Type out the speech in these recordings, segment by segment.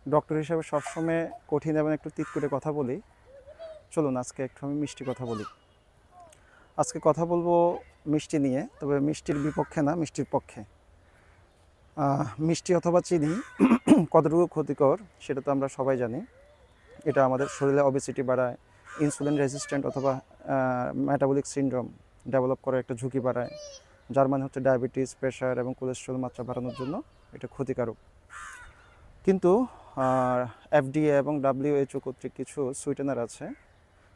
Doctor হিসেবে সবসময় কঠিন এবং একটু তিত করে কথা বলি। চলুন আজকে একটু আমি মিষ্টি কথা বলি। আজকে কথা বলবো মিষ্টি নিয়ে, তবে মিষ্টির বিপক্ষে না, মিষ্টির পক্ষে। মিষ্টি অথবা চিনি কতটুকু ক্ষতিকর সেটা তো আমরা সবাই জানি। এটা আমাদের শরীরে অবেসিটি বাড়ায়, ইনসুলিন রেজিস্ট্যান্ট অথবা মেটাবলিক সিনড্রোম ডেভেলপ করার একটা ঝুঁকি বাড়ায়, যার মানে হচ্ছে ডায়াবেটিস, প্রেশার এবং কোলেস্ট্রল মাত্রা বাড়ানোর জন্য এটা ক্ষতিকারক। কিন্তু এফডিএ এবং ডাব্লিউএইচও কর্তৃক কিছু সুইটেনার আছে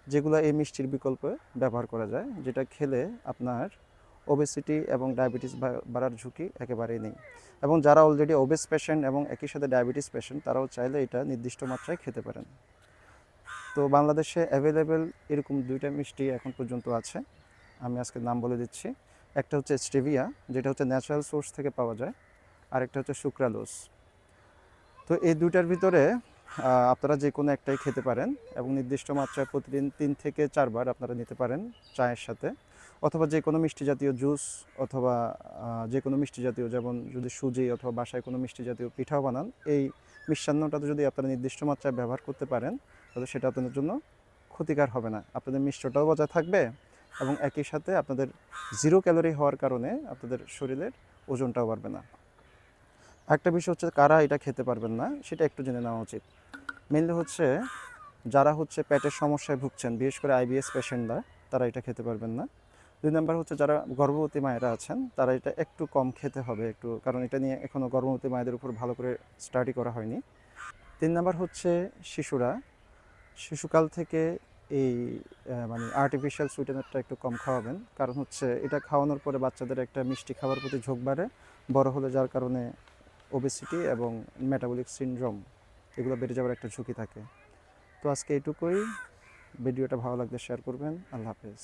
যেগুলো এই মিষ্টির বিকল্পে ব্যবহার করা যায়, যেটা খেলে আপনার ওবেসিটি এবং ডায়াবেটিস বাড়ার ঝুঁকি একেবারেই নেই। এবং যারা অলরেডি ওবেস পেশেন্ট এবং একই সাথে ডায়াবেটিস পেশেন্ট, তারাও চাইলে এটা নির্দিষ্ট মাত্রায় খেতে পারেন। তো বাংলাদেশে অ্যাভেলেবেল এরকম দুইটা মিষ্টি এখন পর্যন্ত আছে, আমি আজকে নাম বলে দিচ্ছি। একটা হচ্ছে স্টেভিয়া, যেটা হচ্ছে ন্যাচারাল সোর্স থেকে পাওয়া যায়, আরেকটা হচ্ছে সুক্রালোস। তো এই দুইটার ভিতরে আপনারা যে কোনো একটাই খেতে পারেন এবং নির্দিষ্ট মাত্রায় প্রতিদিন 3 থেকে 4 বার আপনারা নিতে পারেন চায়ের সাথে, অথবা যে কোনো মিষ্টি জাতীয় জুস, অথবা যে কোনো মিষ্টি জাতীয়, যেমন যদি সুজি অথবা বাসায় কোনো মিষ্টি জাতীয় পিঠাও বানান, এই মিষ্টান্নটাতে যদি আপনারা নির্দিষ্ট মাত্রায় ব্যবহার করতে পারেন, তাহলে সেটা আপনাদের জন্য ক্ষতিকার হবে না। আপনাদের মিষ্টটাও বজায় থাকবে এবং একই সাথে আপনাদের জিরো ক্যালোরি হওয়ার কারণে আপনাদের শরীরের ওজনটাও বাড়বে না। একটা বিষয় হচ্ছে কারা এটা খেতে পারবেন না সেটা একটু জেনে নেওয়া উচিত। মেনলি হচ্ছে যারা হচ্ছে পেটের সমস্যায় ভুগছেন, বিশেষ করে আইবিএস পেশেন্টরা, তারা এটা খেতে পারবেন না। 2 নাম্বার হচ্ছে যারা গর্ভবতী মায়েরা আছেন, তারা এটা একটু কম খেতে হবে একটু, কারণ এটা নিয়ে এখনও গর্ভবতী মায়েদের উপর ভালো করে স্টাডি করা হয়নি। 3 নাম্বার হচ্ছে শিশুরা, শিশুকাল থেকে এই মানে আর্টিফিশিয়াল সুইটেনারটা একটু কম খাওয়াবেন, কারণ হচ্ছে এটা খাওয়ানোর পরে বাচ্চাদের একটা মিষ্টি খাবার প্রতি ঝোঁক বাড়ে বড় হলে, যার কারণে ওবেসিটি এবং মেটাবলিক সিনড্রোম এগুলো বেড়ে যাওয়ার একটা ঝুঁকি থাকে। তো আজকে এটুকুই। ভিডিওটা ভালো লাগলে শেয়ার করবেন। আল্লাহ হাফেজ।